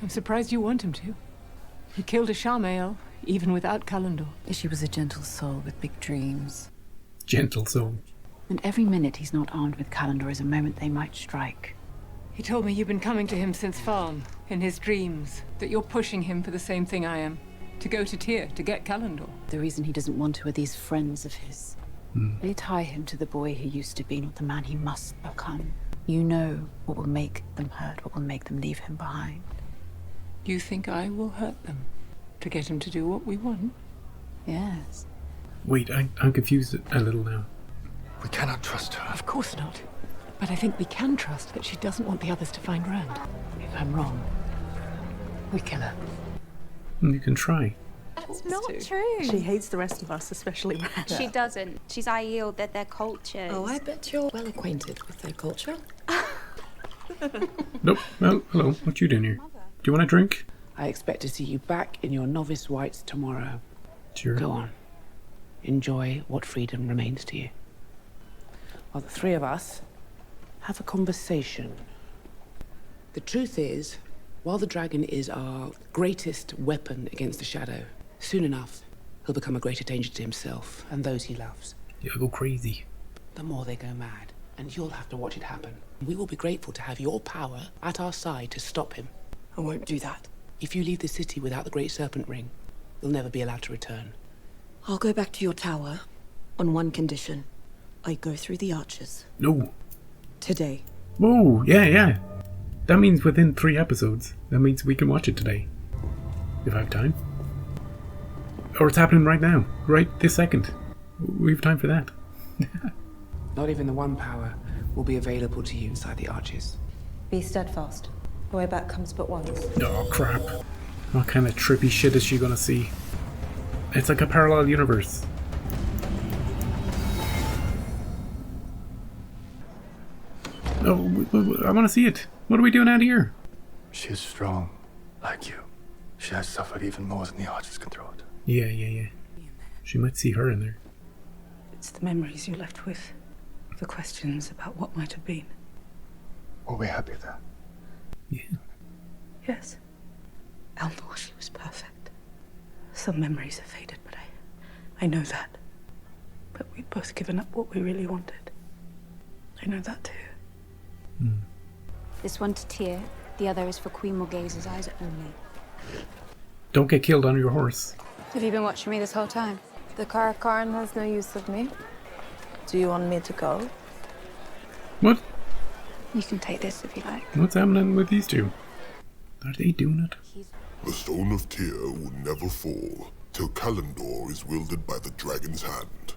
I'm surprised you want him to. He killed a Shamael, even without Kalendor. She was a gentle soul with big dreams. Gentle soul. And every minute he's not armed with Kalendor is a moment they might strike. He told me you've been coming to him since Farm, in his dreams, that you're pushing him for the same thing I am. To go to Tyr, to get Kalendor. The reason he doesn't want to are these friends of his. They tie him to the boy he used to be, not the man he must become. You know what will make them hurt, what will make them leave him behind. You think I will hurt them? To get him to do what we want? Yes. Wait, I'm confused a little now. We cannot trust her. Of course not. But I think we can trust that she doesn't want the others to find Rand. If I'm wrong, we kill her. You can try. That's not true. She hates the rest of us, especially Rand. She doesn't. She's Aiel, that their cultures. Oh, I bet you're well acquainted with their culture. Nope. Well, hello. What you doing here? Do you want a drink? I expect to see you back in your novice whites tomorrow. Sure. Go on. Enjoy what freedom remains to you. While the three of us have a conversation. The truth is, while the dragon is our greatest weapon against the shadow, soon enough, he'll become a greater danger to himself and those he loves. Yeah, go crazy. The more they go mad, and you'll have to watch it happen. We will be grateful to have your power at our side to stop him. I won't do that. If you leave the city without the Great Serpent Ring, you'll never be allowed to return. I'll go back to your tower on one condition. I go through the arches. No. Today. Whoa, yeah. That means within 3 episodes. That means we can watch it today. If I have time. Or it's happening right now. Right this second. We have time for that. Not even the one power will be available to you inside the arches. Be steadfast. The way back comes but once. Oh, crap. What kind of trippy shit is she gonna see? It's like a parallel universe. Oh, I want to see it. What are we doing out here? She is strong, like you. She has suffered even more than the archers can throw it. Yeah. She might see her in there. It's the memories you're left with. The questions about what might have been. Were we happy there? Yeah. Yes. Elnor, she was perfect. Some memories have faded, but I know that. But we'd both given up what we really wanted. I know that too. This one to Tyr, the other is for Queen Morghase's eyes only. Don't get killed on your horse. Have you been watching me this whole time? The Karakarn has no use of me. Do you want me to go? What? You can take this if you like. What's happening with these two? Are they doing it? The Stone of Tyr will never fall till Kalendor is wielded by the dragon's hand.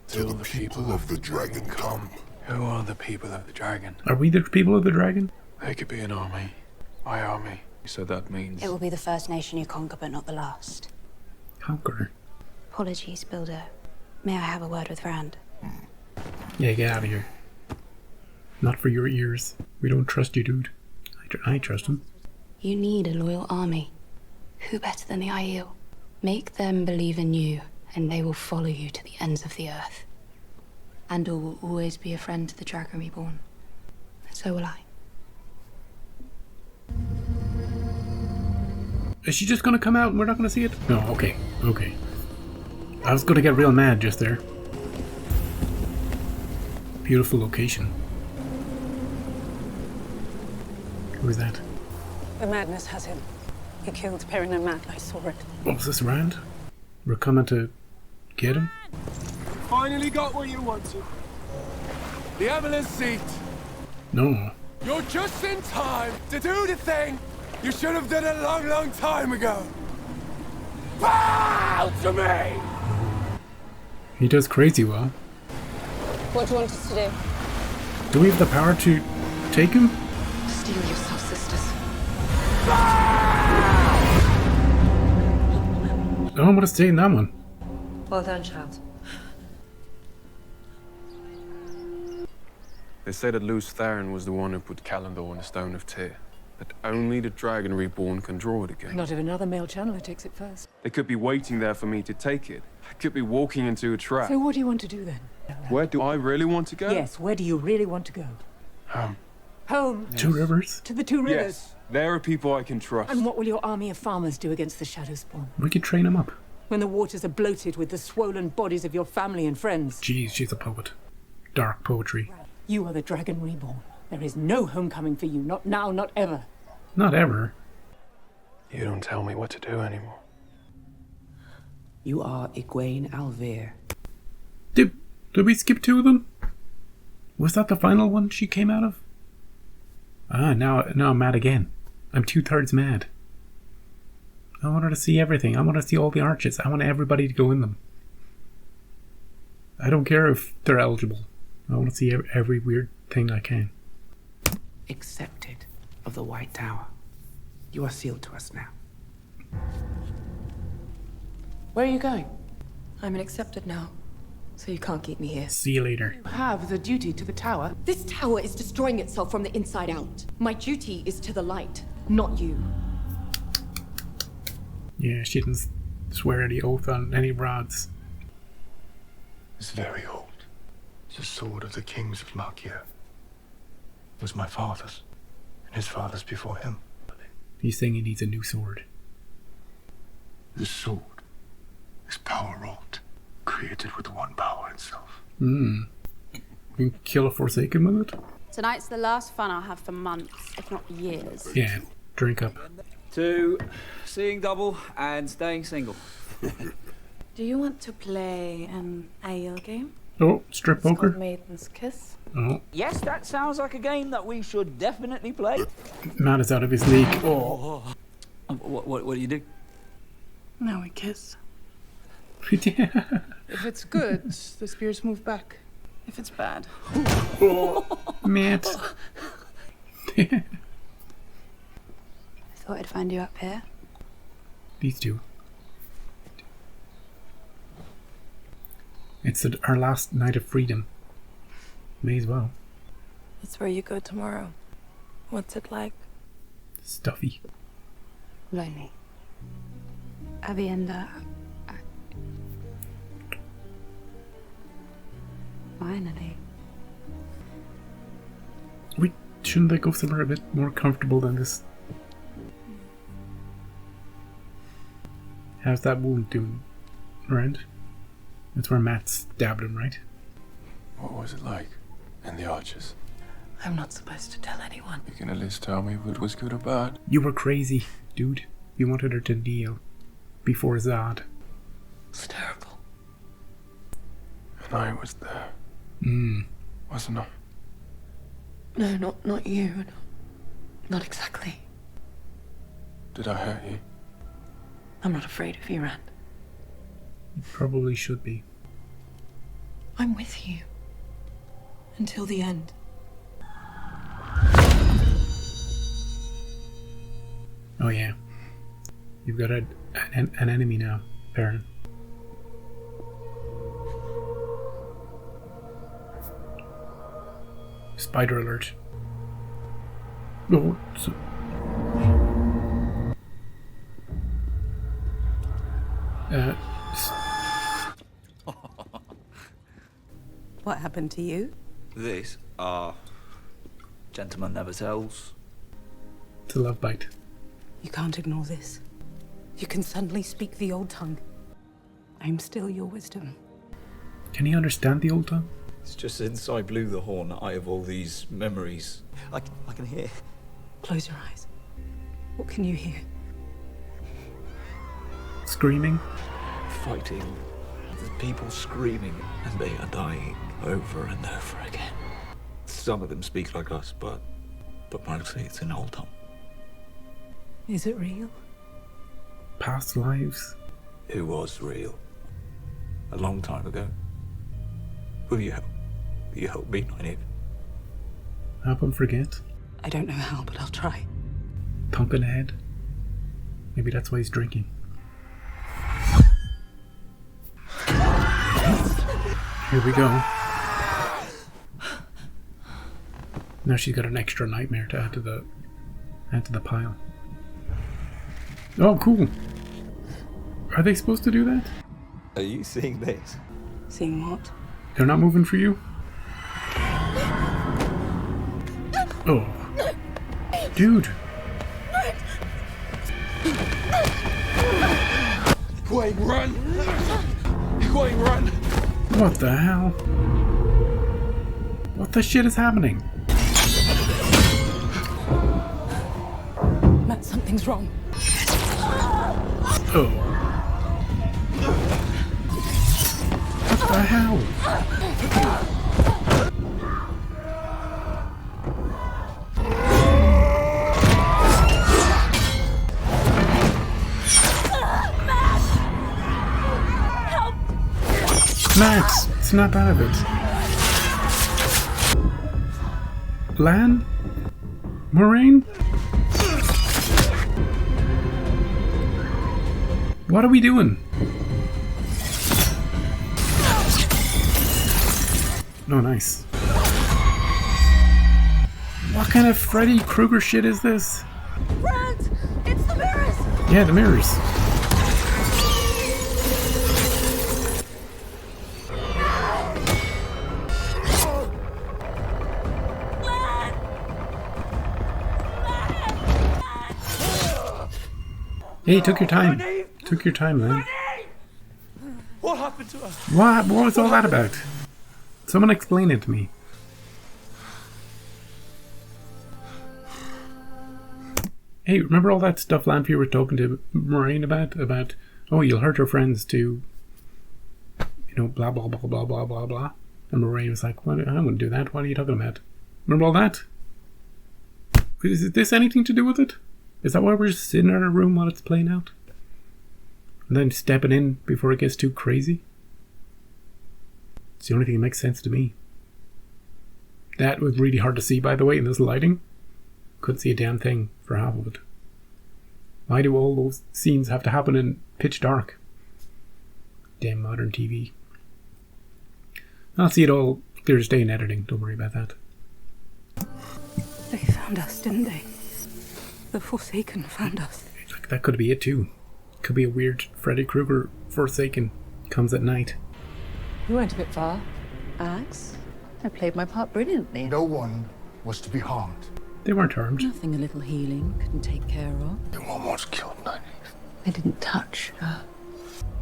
Till the people of the dragon come. Who are the people of the dragon? Are we the people of the dragon? They could be an army. My army. So that means... It will be the first nation you conquer, but not the last. Conqueror. Apologies, Builder. May I have a word with Rand? Yeah, get out of here. Not for your ears. We don't trust you, dude. I trust him. You need a loyal army. Who better than the Aiel? Make them believe in you, and they will follow you to the ends of the earth. Andor will always be a friend to the Dragon Reborn. And so will I. Is she just gonna come out and we're not gonna see it? No, okay. I was gonna get real mad just there. Beautiful location. Who is that? The madness has him. He killed Perrin and Matt. I saw it. What was this, Rand? We're coming to get him? Finally got what you wanted. The Evelyn seat. No. You're just in time to do the thing you should have done a long, long time ago. Bow to me! He does crazy well. What do you want us to do? Do we have the power to take him? Steel yourself, sisters. Oh, I'm gonna stay in that one. Well done, child. They say that Luce Theron was the one who put Kalendor on the Stone of Tyr. That only the Dragon Reborn can draw it again. Not if another male channeler takes it first. They could be waiting there for me to take it. I could be walking into a trap. So what do you want to do then? Where do I really want to go? Yes, where do you really want to go? Home. Home. Two Rivers? To the Two Rivers. Yes, There are people I can trust. And what will your army of farmers do against the Shadowspawn? We could train him up. When the waters are bloated with the swollen bodies of your family and friends. Jeez, she's a poet. Dark poetry. You are the Dragon Reborn. There is no homecoming for you. Not now, not ever. Not ever. You don't tell me what to do anymore. You are Egwene Alvear. Did we skip 2 of them? Was that the final one she came out of? Ah, now I'm mad again. I'm 2/3 mad. I want her to see everything. I want to see all the arches. I want everybody to go in them. I don't care if they're eligible. I want to see every weird thing I can. Accepted of the White Tower. You are sealed to us now. Where are you going? I'm an accepted now, so you can't keep me here. See you later. You have the duty to the tower. This tower is destroying itself from the inside out. My duty is to the light, not you. Yeah, she didn't swear any oath on any rods. It's very old. It's the sword of the kings of Markia. It was my father's, and his father's before him. He's saying he needs a new sword. This sword is power wrought, created with one power itself. You can kill a Forsaken with it? Tonight's the last fun I'll have for months, if not years. Yeah, drink up. To seeing double and staying single. Do you want to play an Aiel game? Oh, strip It's called poker? Maiden's Kiss. Oh, Yes, that sounds like a game that we should definitely play. Matt is out of his league. Oh. What do you do? Now we kiss. If it's good, the spears move back. If it's bad. Matt. I thought I'd find you up here. These two. It's our last night of freedom. May as well. That's where you go tomorrow. What's it like? Stuffy. Lonely. Avienda. Finally. Shouldn't they go somewhere a bit more comfortable than this? How's that wound doing, Rand? That's where Matt stabbed him, right? What was it like in the Arches? I'm not supposed to tell anyone. You can at least tell me if it was good or bad. You were crazy, dude. You wanted her to kneel before Zod. It's terrible. And I was there. Wasn't I? No, not you. Not exactly. Did I hurt you? I'm not afraid of you, Rand. You probably should be. I'm with you. Until the end. Oh yeah. You've got an enemy now, Perrin. Spider alert. Oh, so What happened to you? This, gentleman never tells. it's a love bite. You can't ignore this. You can suddenly speak the old tongue. I'm still your wisdom. Can he understand the old tongue? It's just since I blew the horn that I have all these memories. I can hear. Close your eyes. What can you hear? Screaming? Fighting. The people screaming, and they are dying over and over again. Some of them speak like us, but mostly it's in old tongue. Is it real? Past lives? It was real. A long time ago. Will you help? Will you help me, Nynaeve? Help him forget? I don't know how, but I'll try. Thump in the head? Maybe that's why he's drinking. Here we go. Now she's got an extra nightmare to add to the pile. Oh, cool. Are they supposed to do that? Are you seeing this? Seeing what? They're not moving for you? Oh. Dude. Egwene, run! Egwene, run! What the hell? What the shit is happening? Matt, something's wrong. Oh. What the hell? Max, snap out of it. Lan? Moraine? What are we doing? Oh, nice. What kind of Freddy Krueger shit is this? Brent! It's the mirrors! Yeah, the mirrors. Hey, took your time. Took your time, man. What happened to her? What was all that about? Someone explain it to me. Hey, remember all that stuff Lanfear was talking to Moraine about? About, oh, you'll hurt your friends to, you know, blah, blah, blah, blah, blah, blah, blah. And Moraine was like, what? I wouldn't do that. What are you talking about? Remember all that? Is this anything to do with it? Is that why we're just sitting in our room while it's playing out? And then stepping in before it gets too crazy? It's the only thing that makes sense to me. That was really hard to see, by the way, in this lighting. Couldn't see a damn thing for half of it. Why do all those scenes have to happen in pitch dark? Damn modern TV. I'll see it all clear as day in editing, don't worry about that. They found us, didn't they? The Forsaken found us. That could be it too. Could be a weird Freddy Krueger Forsaken comes at night. You went a bit far. Axe, I played my part brilliantly. No one was to be harmed. They weren't harmed. Nothing a little healing couldn't take care of. You almost killed Nynaeve. I didn't touch her.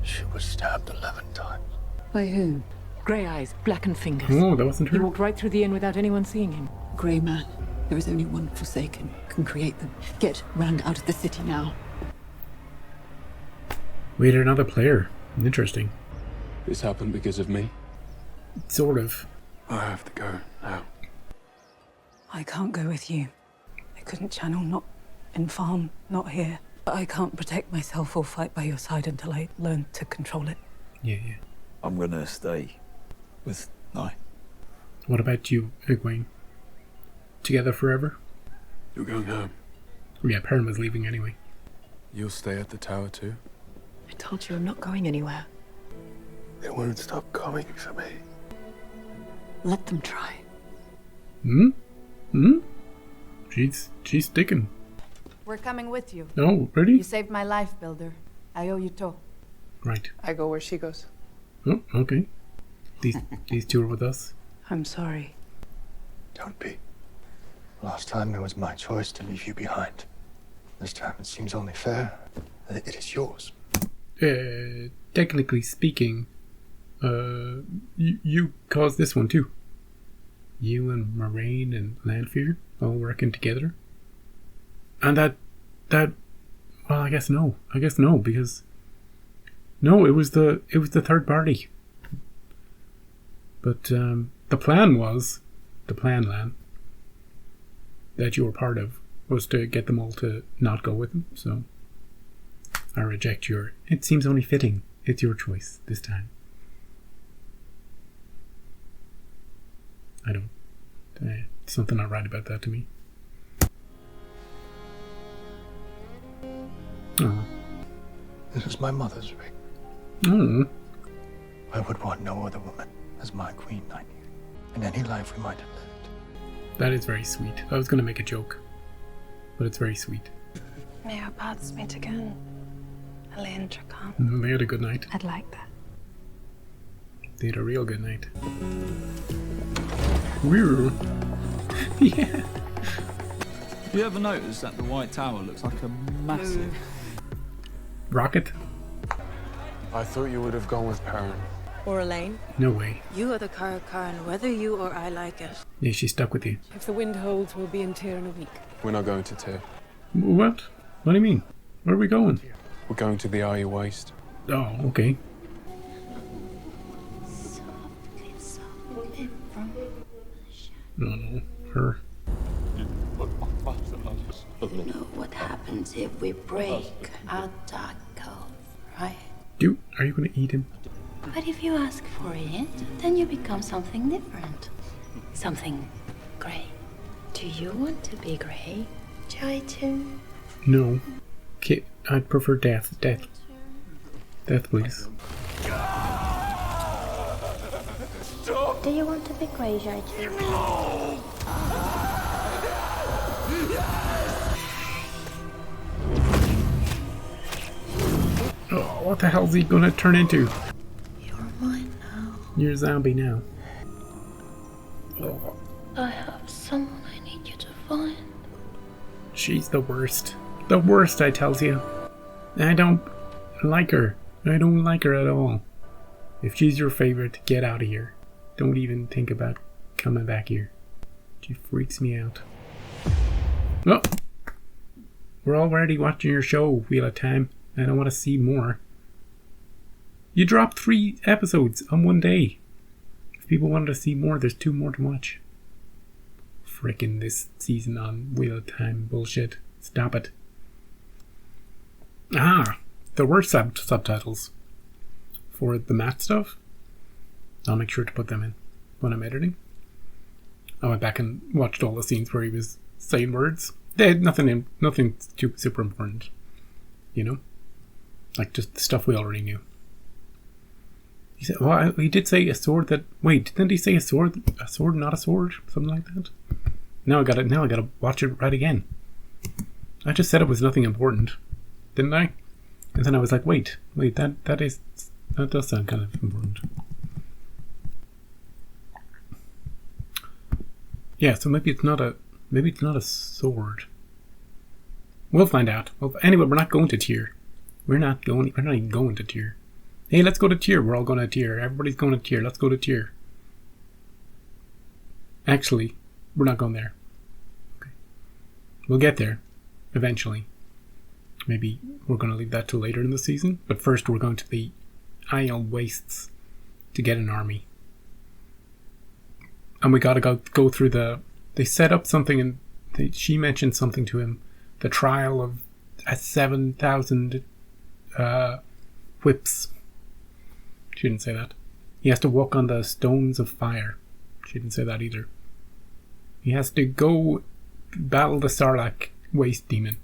She was stabbed 11 times. By who? Grey eyes, blackened fingers. Oh, that wasn't her. He walked right through the inn without anyone seeing him. Grey man. There is only one Forsaken who can create them. Get Rand out of the city now. Wait, another player. Interesting. This happened because of me? Sort of. I have to go now. I can't go with you. I couldn't channel, not in farm, not here. But I can't protect myself or fight by your side until I learn to control it. Yeah, yeah. I'm gonna stay with Nye. What about you, Egwene? Together forever? You're going home. Yeah, Perrin was leaving anyway. You'll stay at the tower too? I told you I'm not going anywhere. They won't stop coming for me. Let them try. She's sticking. We're coming with you. Oh, ready? You saved my life, Builder. I owe you to. Right. I go where she goes. Oh, okay. These two are with us. I'm sorry. Don't be. Last time it was my choice to leave you behind. This time it seems only fair that it is yours. Technically speaking, you caused this one too. You and Moraine and Lanfear all working together. And that, well, I guess no, because no, it was the third party. But the plan, Lan, that you were part of, was to get them all to not go with him. So I reject your. It seems only fitting. It's your choice this time. I don't. Something not right about that to me. Oh. This is my mother's ring. Oh. I would want no other woman as my queen, Nynaeve, in any life we might have lived. That is very sweet. I was going to make a joke, but it's very sweet. May our paths meet again, Elaine Dracan. They had a good night. I'd like that. They had a real good night. Weird. Yeah. You ever notice that the White Tower looks like a massive rocket? I thought you would have gone with Perrin. Or Elaine. No way. You are the Karakhan, whether you or I like it. Yeah, she's stuck with you. If the wind holds, we'll be in Tyr in a week. We're not going to Tyr. What? What do you mean? Where are we going? We're going to the Eye Waste. Oh, okay. No, her. You know what happens if we break our dark code, right? Dude, are you gonna eat him? But if you ask for it, then you become something different. Something grey. Do you want to be grey, Jai too? No. Okay, I'd prefer death. Death. Death, please. Do you want to be grey, Jai too? Oh, what the hell's he gonna turn into? You're mine now. You're a zombie now. Oh, I have someone I need you to find. she's the worst. The worst, I tells you. I don't like her. I don't like her at all. If she's your favorite, get out of here. Don't even think about coming back here. She freaks me out. Oh! We're already watching your show, Wheel of Time. I don't want to see more. You dropped 3 episodes on one day. If people wanted to see more, there's 2 more to watch. Frickin' this season on Wheel of Time bullshit. Stop it. Ah! There were subtitles for the math stuff. I'll make sure to put them in when I'm editing. I went back and watched all the scenes where he was saying words. They had nothing too super important, you know, like just the stuff we already knew. He said, "Well, he did say a sword that." Wait, didn't he say a sword, not a sword, something like that? Now I gotta watch it right again. I just said it was nothing important, didn't I? And then I was like, wait, that does sound kind of important. Yeah, so maybe it's not a sword. We'll find out. Well, anyway, we're not going to Tyr. We're not even going to Tyr. Hey, let's go to Tyr. We're all going to Tyr. Everybody's going to Tyr. Let's go to Tyr. Actually, we're not going there. Okay. We'll get there eventually. Maybe we're going to leave that till later in the season. But first we're going to the Isle Wastes to get an army. And we gotta go through they set up something, and she mentioned something to him. The trial of 7,000 whips. She didn't say that. He has to walk on the stones of fire. She didn't say that either. He has to go battle the Sarlacc waste demon.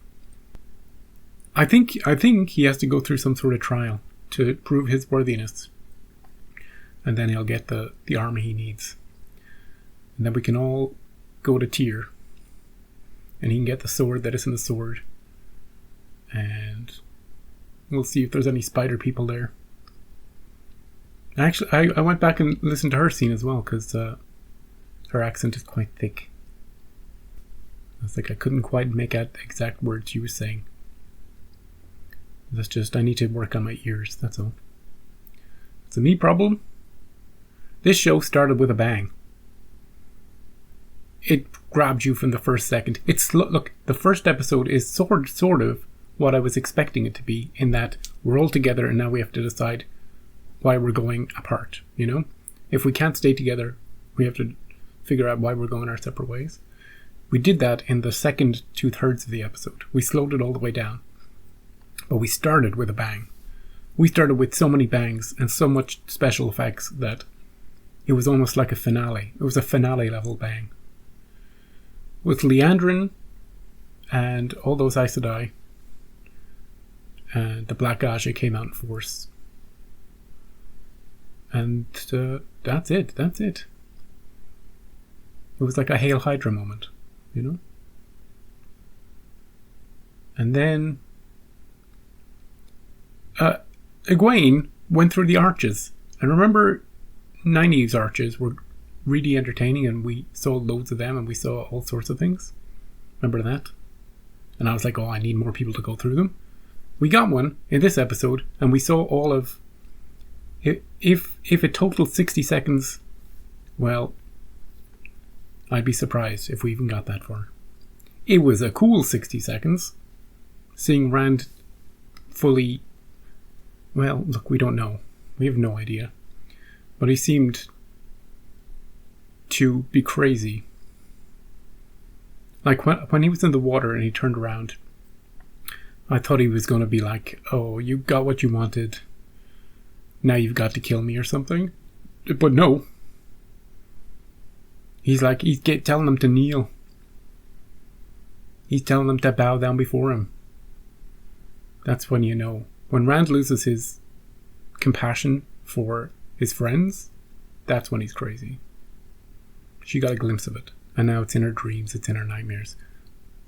I think he has to go through some sort of trial to prove his worthiness. And then he'll get the army he needs. And then we can all go to Tyr. And he can get the sword that isn't a sword. And we'll see if there's any spider people there. Actually, I went back and listened to her scene as well, because her accent is quite thick. I was like, I couldn't quite make out the exact words she was saying. That's just, I need to work on my ears, that's all. It's a me problem. This show started with a bang. It grabbed you from the first second. Look, the first episode is sort of what I was expecting it to be, in that we're all together and now we have to decide why we're going apart, you know? If we can't stay together, we have to figure out why we're going our separate ways. We did that in the second 2/3 of the episode. We slowed it all the way down. But we started with a bang. We started with so many bangs and so much special effects that it was almost like a finale. It was a finale level bang. With Liandrin and all those Aes Sedai, and the Black Ajah came out in force. And that's it. It was like a Hail Hydra moment, you know? And then Egwene went through the arches. And remember, Nynaeve's arches were really entertaining, and we saw loads of them, and we saw all sorts of things. Remember that? And I was like, oh, I need more people to go through them. We got one in this episode, and we saw all of If it totaled 60 seconds, well, I'd be surprised if we even got that far. It was a cool 60 seconds. Seeing Rand fully... Well, look, we don't know. We have no idea. But he seemed to be crazy. Like, when he was in the water and he turned around, I thought he was going to be like, oh, you got what you wanted. Now you've got to kill me or something. But no. He's like, he's telling them to kneel. He's telling them to bow down before him. That's when you know. When Rand loses his compassion for his friends, that's when he's crazy. She got a glimpse of it. And now it's in her dreams, it's in her nightmares.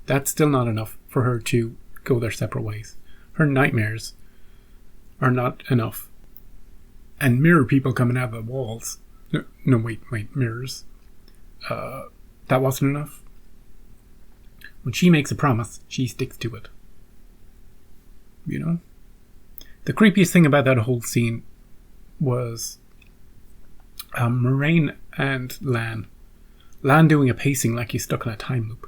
That's still not enough for her to go their separate ways. Her nightmares are not enough. And mirror people coming out of the walls. No, wait, mirrors. That wasn't enough. When she makes a promise, she sticks to it. You know? The creepiest thing about that whole scene was Moiraine and Lan. Lan doing a pacing like he's stuck in a time loop.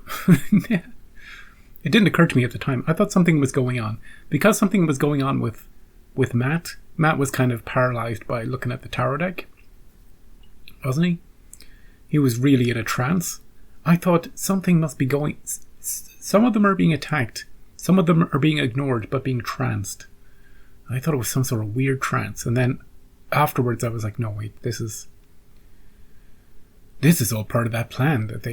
It didn't occur to me at the time. I thought something was going on. Because something was going on with Mat. Mat was kind of paralyzed by looking at the tarot deck. Wasn't he? He was really in a trance. I thought something must be going... Some of them are being attacked. Some of them are being ignored, but being tranced. I thought it was some sort of weird trance. And then afterwards I was like, no, wait, this is all part of that plan that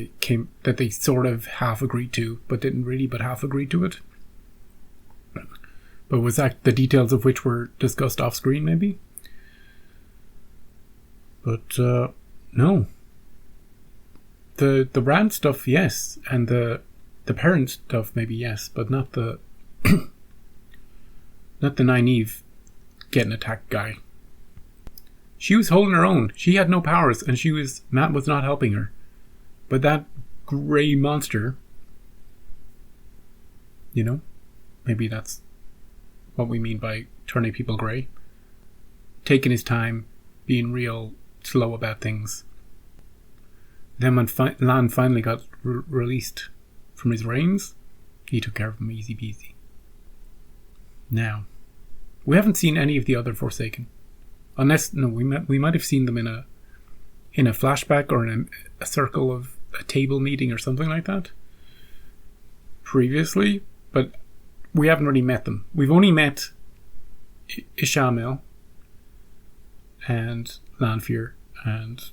they sort of half agreed to, but didn't really, but half agreed to it. But was that the details of which were discussed off screen, maybe? But no. The Rand stuff, yes, and the parent stuff, maybe yes, but not the not the Nynaeve getting attacked guy. She was holding her own. She had no powers, and Mat was not helping her. But that grey monster, you know, maybe that's what we mean by turning people grey. Taking his time, being real slow about things. Then when Lan finally got released from his reins, he took care of him easy peasy. Now, we haven't seen any of the other Forsaken. Unless, no, we might have seen them in a flashback or in a circle of a table meeting or something like that previously, but we haven't really met them. We've only met Ishamel and Lanfear and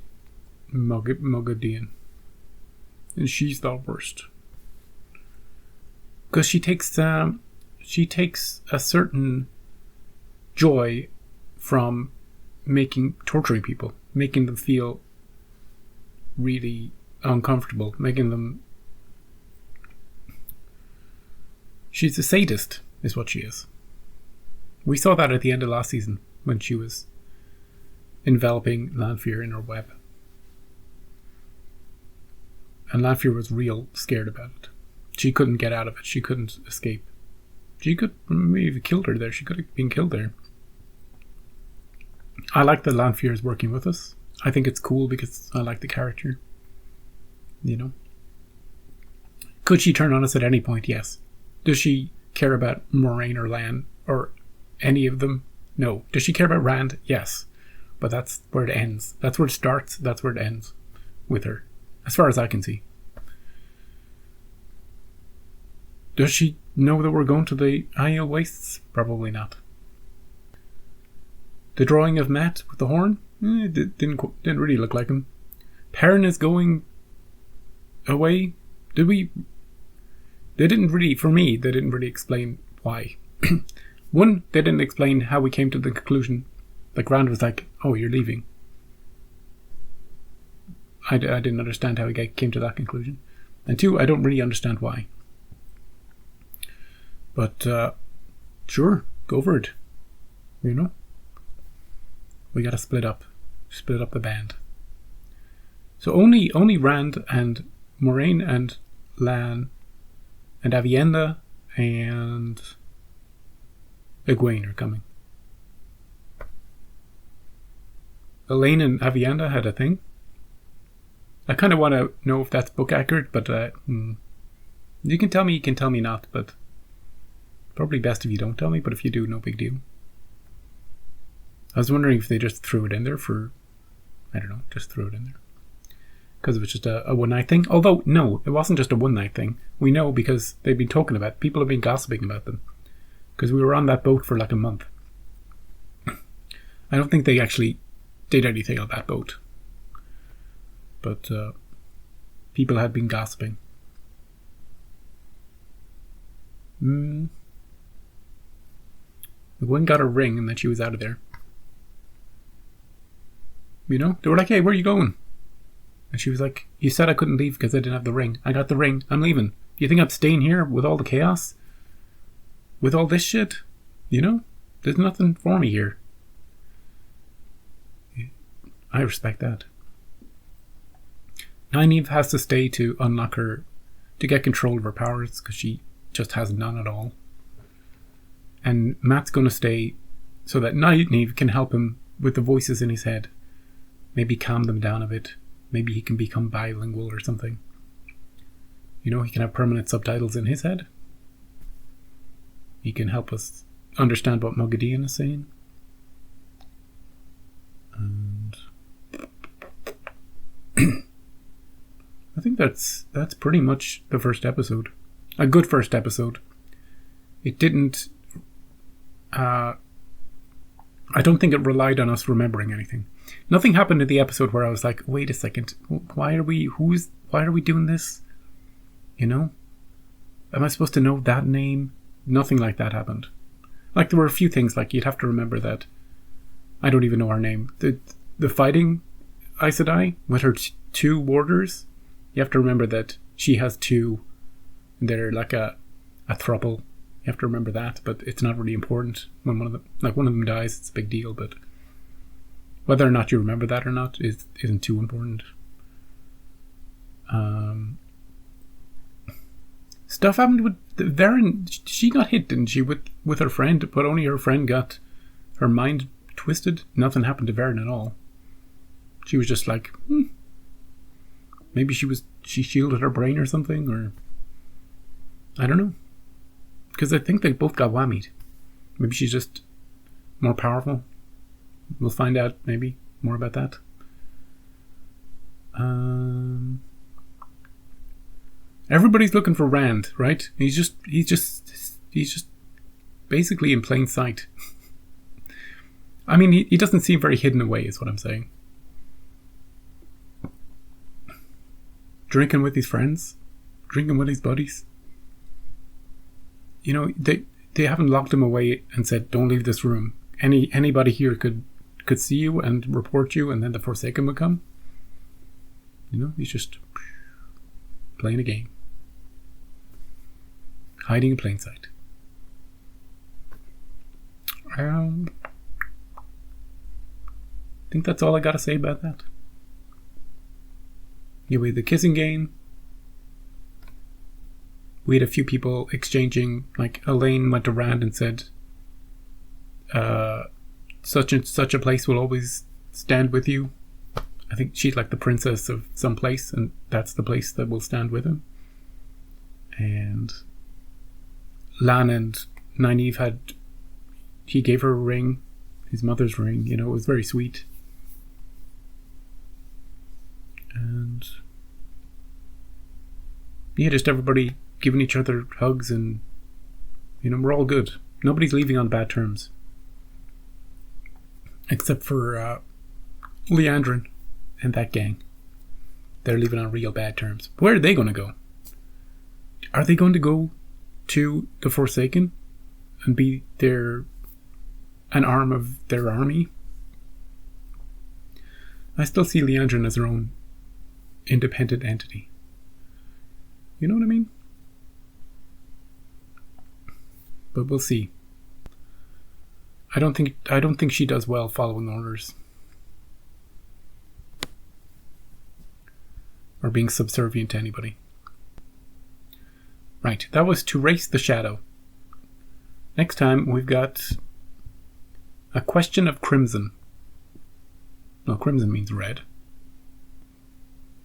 Moghedien. And she's the worst. Because she takes a certain joy from torturing people, making them feel really uncomfortable, making them... She's a sadist, is what she is. We saw that at the end of last season, when she was enveloping Lanfear in her web. And Lanfear was real scared about it. She couldn't get out of it. She couldn't escape. She could maybe have killed her there. She could have been killed there. I like that Lanfear is working with us. I think it's cool because I like the character. You know? Could she turn on us at any point? Yes. Does she care about Moiraine or Lan or any of them? No. Does she care about Rand? Yes. But that's where it ends. That's where it starts. That's where it ends with her. As far as I can see. Does she know that we're going to the Aiel Wastes? Probably not. The drawing of Mat with the horn? Didn't really look like him. Perrin is going away? They didn't really explain why. One, they didn't explain how we came to the conclusion that Rand was like, oh, you're leaving. I didn't understand how he came to that conclusion. And two, I don't really understand why. But, sure, go for it. You know? We gotta split up the band. So only Rand and Moiraine and Lan and Aviendha and Egwene are coming. Elaine and Avienda had a thing. I kind of want to know if that's book accurate, but you can tell me not, but probably best if you don't tell me, but if you do, no big deal. I was wondering if they just threw it in there for, I don't know, just threw it in there. Because it was just a one-night thing. Although, no, it wasn't just a one-night thing. We know because they've been talking about it. People have been gossiping about them. Because we were on that boat for like a month. I don't think they actually did anything on that boat. But people had been gossiping. The one got a ring and then she was out of there. You know? They were like, hey, where are you going? And she was like, you said I couldn't leave because I didn't have the ring. I got the ring. I'm leaving. You think I'm staying here with all the chaos? With all this shit? You know? There's nothing for me here. I respect that. Nynaeve has to stay to unlock her, to get control of her powers, because she just has none at all. And Matt's going to stay so that Nynaeve can help him with the voices in his head. Maybe calm them down a bit. Maybe he can become bilingual or something. You know, he can have permanent subtitles in his head. He can help us understand what Moghedien is saying. And I think that's pretty much the first episode. A good first episode. It didn't... I don't think it relied on us remembering anything. Nothing happened in the episode where I was like, wait a second, why are we doing this? You know? Am I supposed to know that name? Nothing like that happened. Like, there were a few things, like, you'd have to remember that I don't even know her name. The fighting Aes Sedai with her two warders, you have to remember that she has two, and they're like a throuple. You have to remember that, but it's not really important. When one of them dies, it's a big deal, but whether or not you remember that or not isn't too important. Stuff happened with Varen. She got hit, didn't she, with her friend, but only her friend got her mind twisted. Nothing happened to Varen at all. She was just like, maybe she shielded her brain or something, or I don't know. Because I think they both got whammied. Maybe she's just more powerful. We'll find out maybe more about that. Everybody's looking for Rand, right? He's just basically in plain sight. I mean, he doesn't seem very hidden away, is what I'm saying. Drinking with his friends, drinking with his buddies. You know, they haven't locked him away and said, don't leave this room. Anybody here could see you and report you, and then the Forsaken would come. You know, he's just playing a game. Hiding in plain sight. I think that's all I gotta say about that. Anyway, the kissing game. We had a few people exchanging, like Elaine went to Rand and said, such and such a place will always stand with you. I think she's like the princess of some place, and that's the place that will stand with him. And Lan and Nynaeve he gave her a ring, his mother's ring, you know, it was very sweet. And yeah, just everybody giving each other hugs, and you know, we're all good. Nobody's leaving on bad terms. Except for Liandrin and that gang. They're leaving on real bad terms. Where are they going to go? Are they going to go to the Forsaken and be an arm of their army? I still see Liandrin as her own independent entity. You know what I mean? But we'll see. I don't think she does well following orders. Or being subservient to anybody. Right, that was To Race the Shadow. Next time we've got A Question of Crimson. No, crimson means red.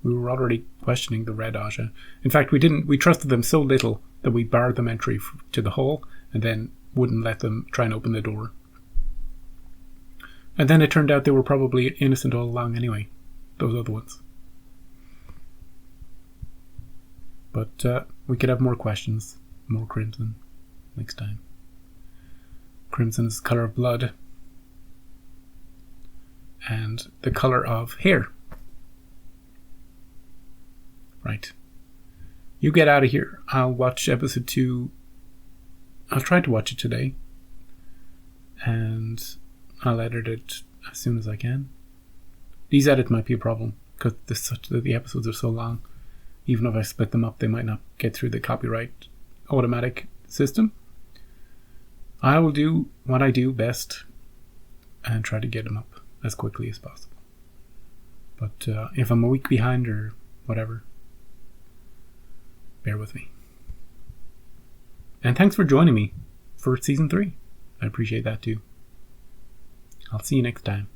We were already questioning the red Aja. In fact, we trusted them so little that we barred them entry to the hall and then wouldn't let them try and open the door. And then it turned out they were probably innocent all along anyway, those other ones. But we could have more questions, more crimson next time. Crimson is the colour of blood and the colour of hair. Right. You get out of here. I'll watch episode 2. I'll try to watch it today. And I'll edit it as soon as I can. These edits might be a problem because the episodes are so long. Even if I split them up, they might not get through the copyright automatic system. I will do what I do best and try to get them up as quickly as possible. But if I'm a week behind or whatever, bear with me. And thanks for joining me for season 3. I appreciate that too. I'll see you next time.